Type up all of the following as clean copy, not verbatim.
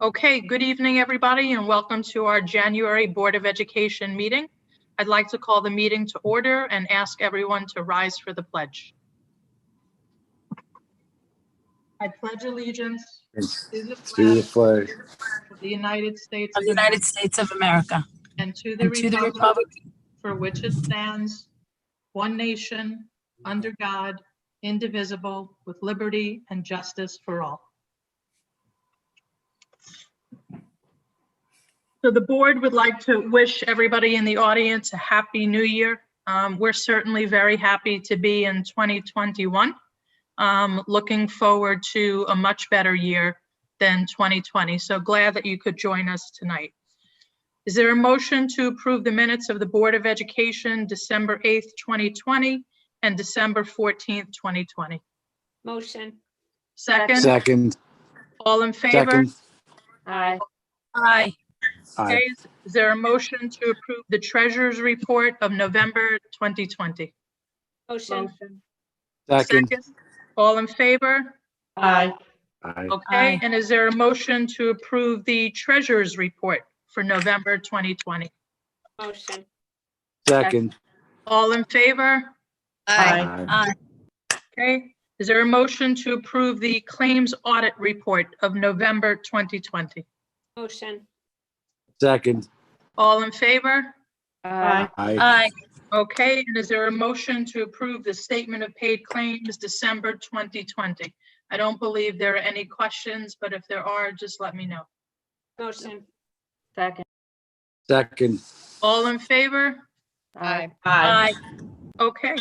Okay, good evening, everybody, and welcome to our January Board of Education meeting. I'd like to call the meeting to order and ask everyone to rise for the pledge. I pledge allegiance to the flag of the United States of America and to the republic for which it stands, one nation, under God, indivisible, with liberty and justice for all. So the board would like to wish everybody in the audience a happy new year. We're certainly very happy to be in 2021. Looking forward to a much better year than 2020. So glad that you could join us tonight. Is there a motion to approve the minutes of the Board of Education, December 8th, 2020 and December 14th, 2020? Motion. Second. All in favor? Second. Aye. Aye. Okay, is there a motion to approve the treasurer's report of November 2020? Motion. Second. All in favor? Aye. Aye. Okay, Aye. and is there a motion to approve the treasurer's report for November 2020? Motion. Second. All in favor? Aye. Aye. Okay, is there a motion to approve the claims audit report of November 2020? Motion. Second. All in favor? Aye. Aye. Aye. Okay, and is there a motion to approve the statement of paid claims December 2020? I don't believe there are any questions, but if there are, just let me know. Motion. Second. All in favor? Aye. Aye. Okay,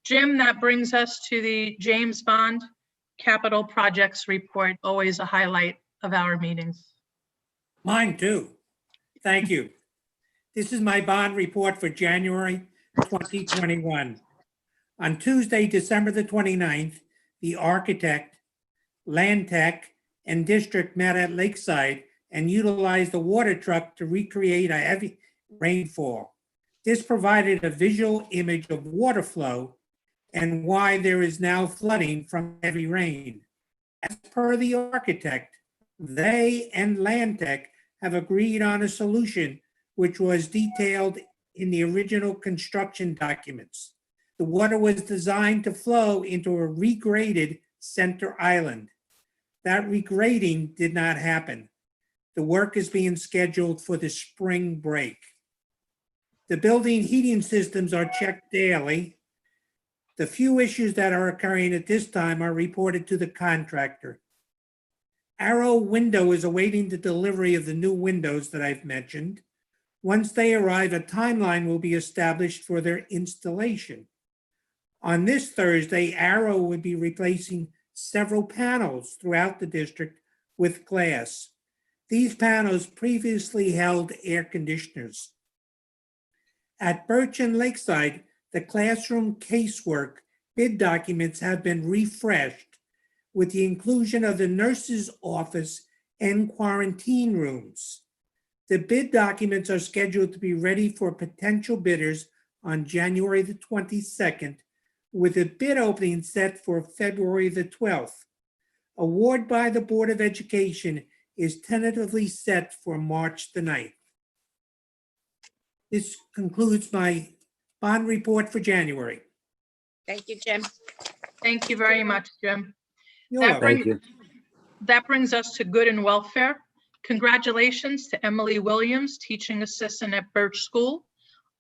Jim, that brings us to the James Bond Capital Projects Report, always a highlight of our meetings. Mine too. Thank you. This is my bond report for January 2021. On Tuesday, December the 29th, the architect, land tech, and district met at Lakeside and utilized the water truck to recreate a heavy rainfall. This provided a visual image of water flow and why there is now flooding from heavy rain. As per the architect, they and land tech have agreed on a solution which was detailed in the original construction documents. The water was designed to flow into a regraded center island. That regrading did not happen. The work is being scheduled for the spring break. The building heating systems are checked daily. The few issues that are occurring at this time are reported to the contractor. Arrow Window is awaiting the delivery of the new windows that I've mentioned. Once they arrive, a timeline will be established for their installation. On this Thursday, Arrow will be replacing several panels throughout the district with glass. These panels previously held air conditioners. At Birch and Lakeside, the classroom casework bid documents have been refreshed with the inclusion of the nurse's office and quarantine rooms. The bid documents are scheduled to be ready for potential bidders on January the 22nd, with a bid opening set for February the 12th. Award by the Board of Education is tentatively set for March the 9th. This concludes my bond report for January. Thank you, Jim. Thank you very much, Jim. You're That welcome. Thank you. That brings us to good and welfare. Congratulations to Emily Williams, teaching assistant at Birch School,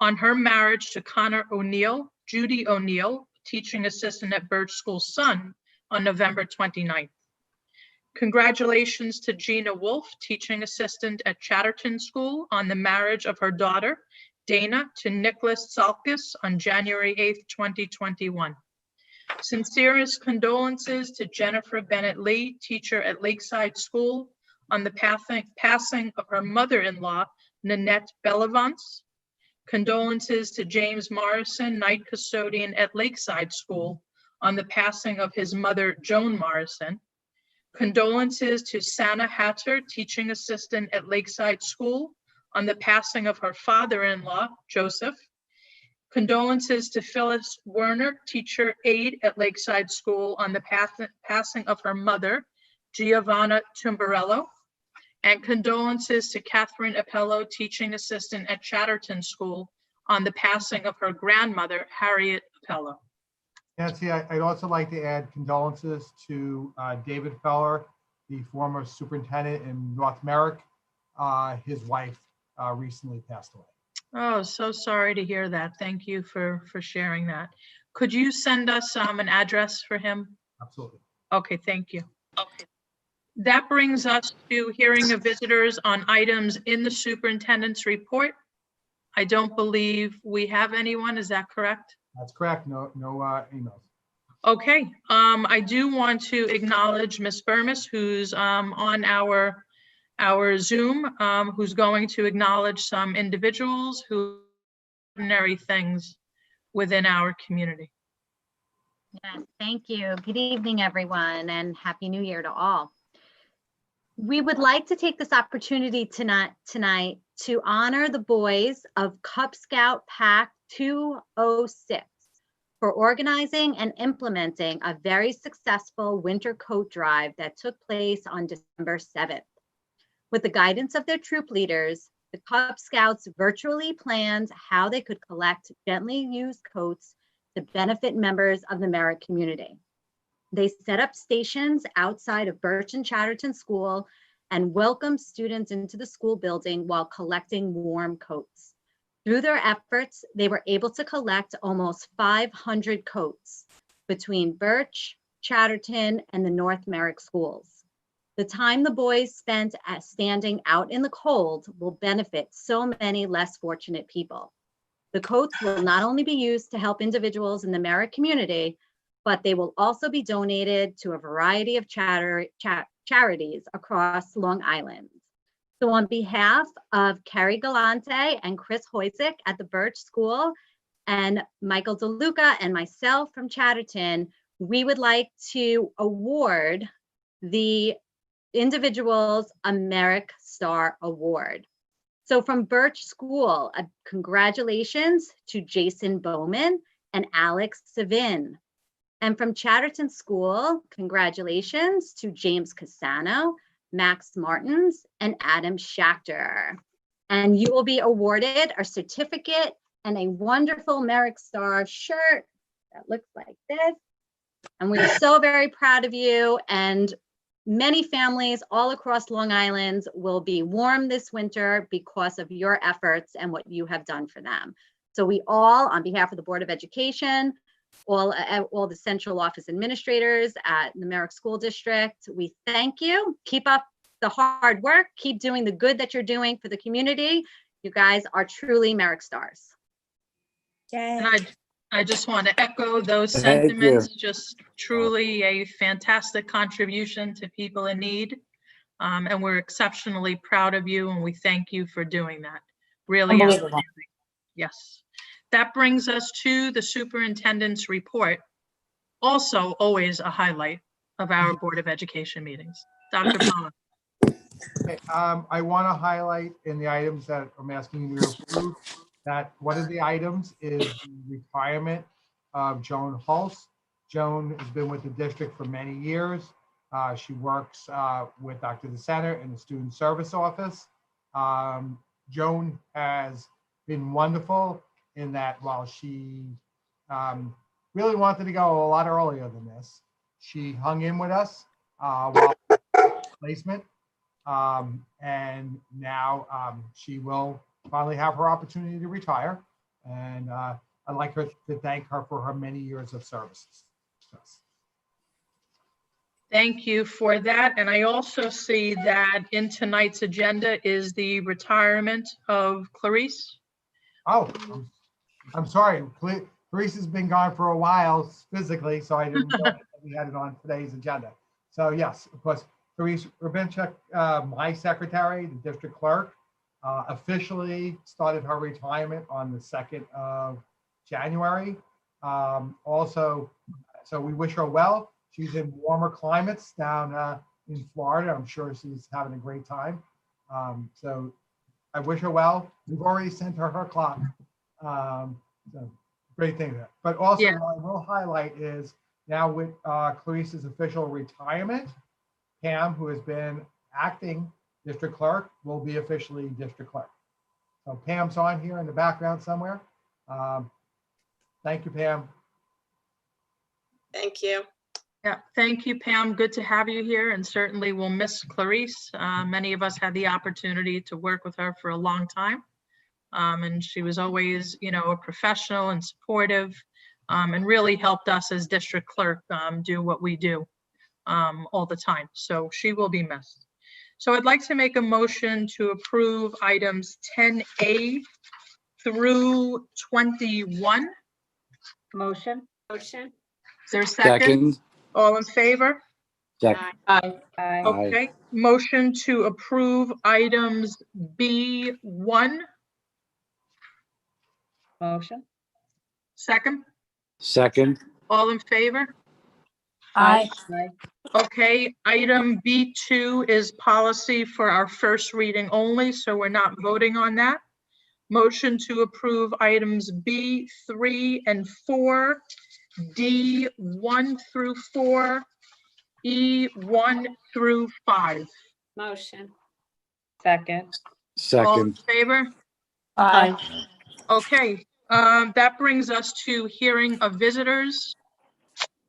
on her marriage to Connor O'Neill, Judy O'Neill, teaching assistant at Birch School's son, on November 29th. Congratulations to Gina Wolf, teaching assistant at Chatterton School, on the marriage of her daughter, Dana, to Nicholas Salkis on January 8th, 2021. Sincerest condolences to Jennifer Bennett Lee, teacher at Lakeside School, on the passing of her mother-in-law, Nanette Bellavance. Condolences to James Morrison, night custodian at Lakeside School, on the passing of his mother, Joan Morrison. Condolences to Sana Hatter, teaching assistant at Lakeside School, on the passing of her father-in-law, Joseph. Condolences to Phyllis Werner, teacher aide at Lakeside School, on the passing of her mother, Giovanna Tumbarello. And condolences to Catherine Appello, teaching assistant at Chatterton School, on the passing of her grandmother, Harriet Appello. Nancy, I'd also like to add condolences to David Feller, the former superintendent in North Merrick. His wife recently passed away. Oh, so sorry to hear that. Thank you for sharing that. Could you send us an address for him? Absolutely. Okay, thank you. That brings us to hearing of visitors on items in the superintendent's report. I don't believe we have anyone. Is that correct? That's correct. No emails. Okay, I do want to acknowledge Ms. Burmis, who's on our Zoom, who's going to acknowledge some individuals who do ordinary things within our community. Yes, thank you. Good evening, everyone, and Happy New Year to all. We would like to take this opportunity tonight to honor the boys of Cub Scout Pack 206 for organizing and implementing a very successful winter coat drive that took place on December 7th. With the guidance of their troop leaders, the Cub Scouts virtually planned how they could collect gently used coats to benefit members of the Merritt community. They set up stations outside of Birch and Chatterton School and welcomed students into the school building while collecting warm coats. Through their efforts, they were able to collect almost 500 coats between Birch, Chatterton, and the North Merrick schools. The time the boys spent standing out in the cold will benefit so many less fortunate people. The coats will not only be used to help individuals in the Merritt community, but they will also be donated to a variety of charities across Long Island. So on behalf of Carrie Galante and Chris Hoysick at the Birch School and Michael DeLuca and myself from Chatterton, we would like to award the individuals a Merrick Star Award. So from Birch School, congratulations to Jason Bowman and Alex Savin. And from Chatterton School, congratulations to James Cassano, Max Martins, and Adam Schachter. And you will be awarded a certificate and a wonderful Merrick Star shirt that looks like this. And we're so very proud of you. And many families all across Long Island will be warm this winter because of your efforts and what you have done for them. So we all, on behalf of the Board of Education, all the central office administrators at the Merrick School District, we thank you. Keep up the hard work. Keep doing the good that you're doing for the community. You guys are truly Merrick Stars. Yay. And I just want to echo those Thank you. sentiments. Just truly a fantastic contribution to people in need. And we're exceptionally proud of you, and we thank you for doing that. Really Unbelievable. outstanding. Yes. That brings us to the superintendent's report. Also always a highlight of our Board of Education meetings. Dr. Palmer. Okay, I want to highlight in the items that I'm asking you to approve that one of the items is the retirement of Joan Hulse. Joan has been with the district for many years. She works with Dr. DeSanter in the Student Service Office. Joan has been wonderful in that while she really wanted to go a lot earlier than this, she hung in with us while placement. And now she will finally have her opportunity to retire. And I'd like her to thank her for her many years of services. Yes. Thank you for that. And I also see that in tonight's agenda is the retirement of Clarisse. Oh, I'm sorry. Clarisse has been gone for a while physically, so I didn't know that we had it on today's agenda. So yes, of course, Clarisse Rubinchuk, my secretary, the district clerk, officially started her retirement on the 2nd of January. Also, so we wish her well. She's in warmer climates down in Florida. I'm sure she's having a great time. So I wish her well. We've already sent her her clock. So great thing there. But also Yeah. what I will highlight is now with Clarisse's official retirement, Pam, who has been acting district clerk will be officially district clerk. So Pam's on here in the background somewhere. Thank you, Pam. Thank you. Yeah, thank you, Pam. Good to have you here, and certainly we'll miss Clarisse. Many of us had the opportunity to work with her for a long time. And she was always, a professional and supportive, and really helped us as district clerk do what we do all the time. So she will be missed. So I'd like to make a motion to approve items 10A through 21. Motion. Motion. Is there a second? second, All in favor? second, Aye. aye, Okay, motion to approve items B1, Motion. second. second, All in favor? Aye. Okay, item B2 is policy for our first reading only, so we're not voting on that. Motion to approve items B3 and 4, D1 through 4, E1 through 5. Motion. Second. All in second, favor? Aye. Okay, that brings us to hearing of visitors.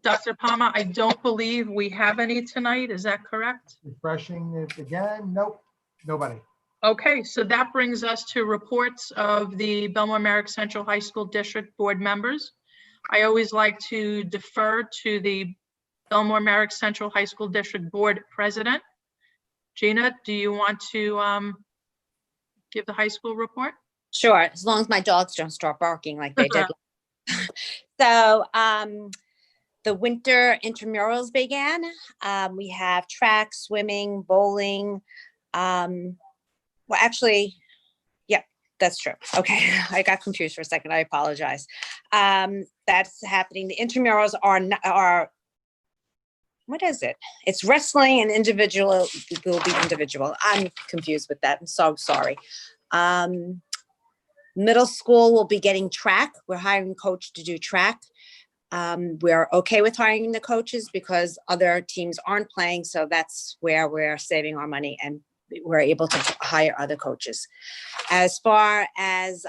Dr. Palmer, I don't believe we have any tonight. Is that correct? Refreshing it again. Nope, nobody. Okay, so that brings us to reports of the Belmar Merrick Central High School District Board members. I always like to defer to the Belmar Merrick Central High School District Board President. Gina, do you want to give the high school report? Sure, as long as my dogs don't start barking like they did. So the winter intramurals began. We have track, swimming, bowling. Well, actually, yeah, that's true. Okay, I got confused for a second. I apologize. That's happening. The intramurals are what is it? It's wrestling and individual will be individual. I'm confused with that. I'm so sorry. Middle school will be getting track. We're hiring a coach to do track. We're okay with hiring the coaches because other teams aren't playing. So that's where we're saving our money and we're able to hire other coaches. As far as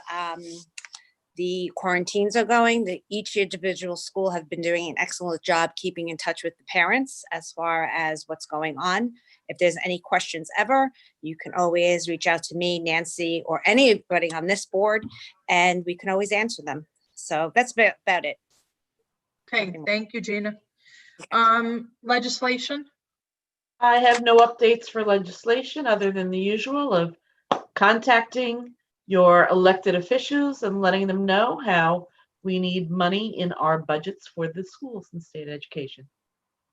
the quarantines are going, each individual school have been doing an excellent job keeping in touch with the parents as far as what's going on. If there's any questions ever, you can always reach out to me, Nancy, or anybody on this board, and we can always answer them. So that's about it. Okay, thank you, Gina. Legislation? I have no updates for legislation other than the usual of contacting your elected officials and letting them know how we need money in our budgets for the schools and state education.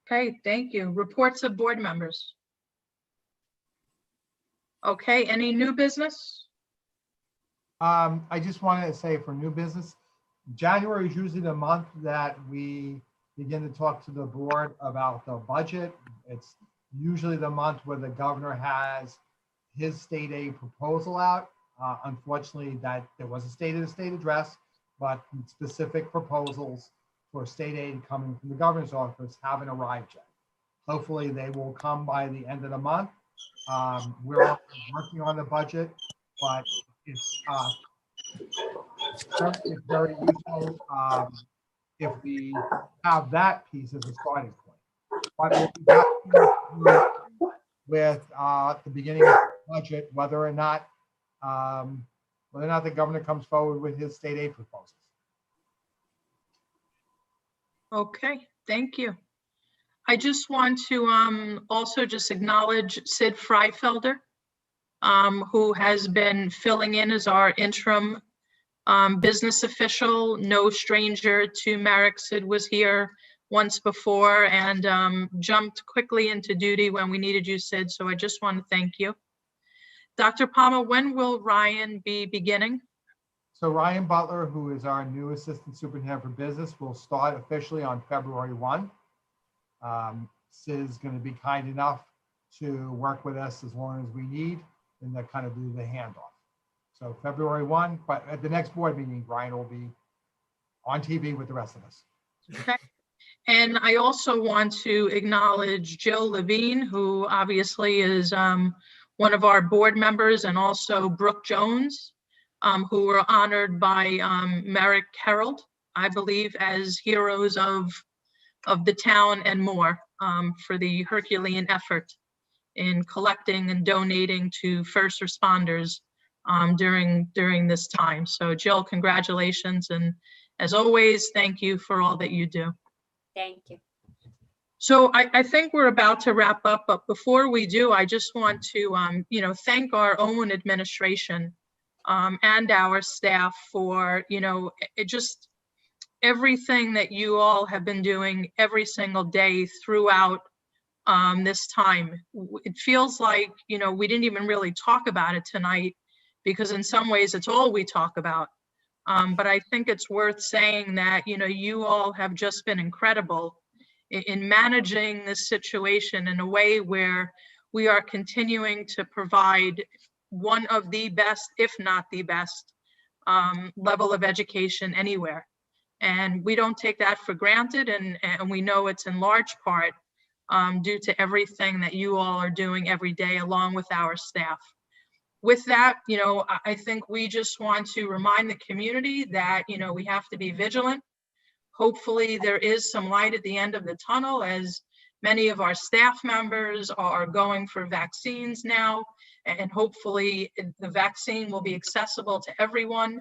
Okay, thank you. Reports of board members. Okay, any new business? I just wanted to say for new business, January is usually the month that we begin to talk to the board about the budget. It's usually the month where the governor has his state aid proposal out. Unfortunately, that there was a state of the state address, but specific proposals for state aid coming from the governor's office haven't arrived yet. Hopefully they will come by the end of the month. We're working on the budget, but it's very useful if we have that piece as a starting point. But we'll be back with the beginning of the budget, whether or not the governor comes forward with his state aid proposals. Okay, thank you. I just want to also just acknowledge Sid Freifelder, who has been filling in as our interim business official. No stranger to Merrick. Sid was here once before and jumped quickly into duty when we needed you, Sid. So I just want to thank you. Dr. Palmer, when will Ryan be beginning? So Ryan Butler, who is our new assistant superintendent for business, will start officially on February 1. Sid is going to be kind enough to work with us as long as we need and to kind of do the handoff. So February 1, but at the next board meeting, Ryan will be on TV with the rest of us. Okay. And I also want to acknowledge Jill Levine, who obviously is one of our board members, and also Brooke Jones, who were honored by Merrick Herald, I believe, as heroes of the town and more, for the Herculean effort in collecting and donating to first responders during this time. So Jill, congratulations. And as always, thank you for all that you do. Thank you. So I think we're about to wrap up, but before we do, I just want to, thank our own administration and our staff for, just everything that you all have been doing every single day throughout this time. It feels like, we didn't even really talk about it tonight, because in some ways it's all we talk about. But I think it's worth saying that, you all have just been incredible in managing this situation in a way where we are continuing to provide one of the best, if not the best, level of education anywhere. And we don't take that for granted. And we know it's in large part due to everything that you all are doing every day, along with our staff. With that, I think we just want to remind the community that, we have to be vigilant. Hopefully there is some light at the end of the tunnel, as many of our staff members are going for vaccines now, and hopefully the vaccine will be accessible to everyone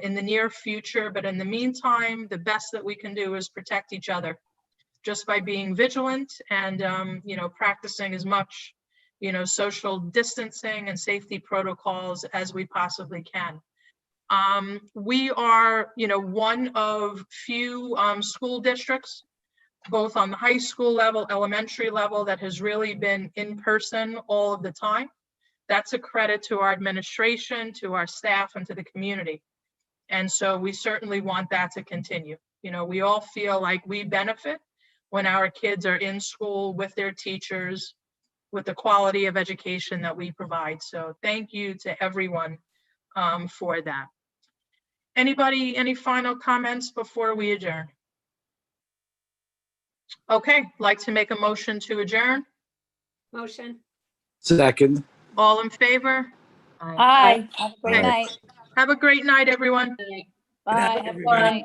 in the near future. But in the meantime, the best that we can do is protect each other just by being vigilant and, practicing as much, social distancing and safety protocols as we possibly can. We are, one of few school districts, both on the high school level, elementary level, that has really been in person all of the time. That's a credit to our administration, to our staff, and to the community. And so we certainly want that to continue. We all feel like we benefit when our kids are in school with their teachers, with the quality of education that we provide. So thank you to everyone for that. Anybody, any final comments before we adjourn? Okay, like to make a motion to adjourn. Motion. Second. All in favor? Aye. Have a great Okay. night. Have a great night, everyone. Bye. Have a good night.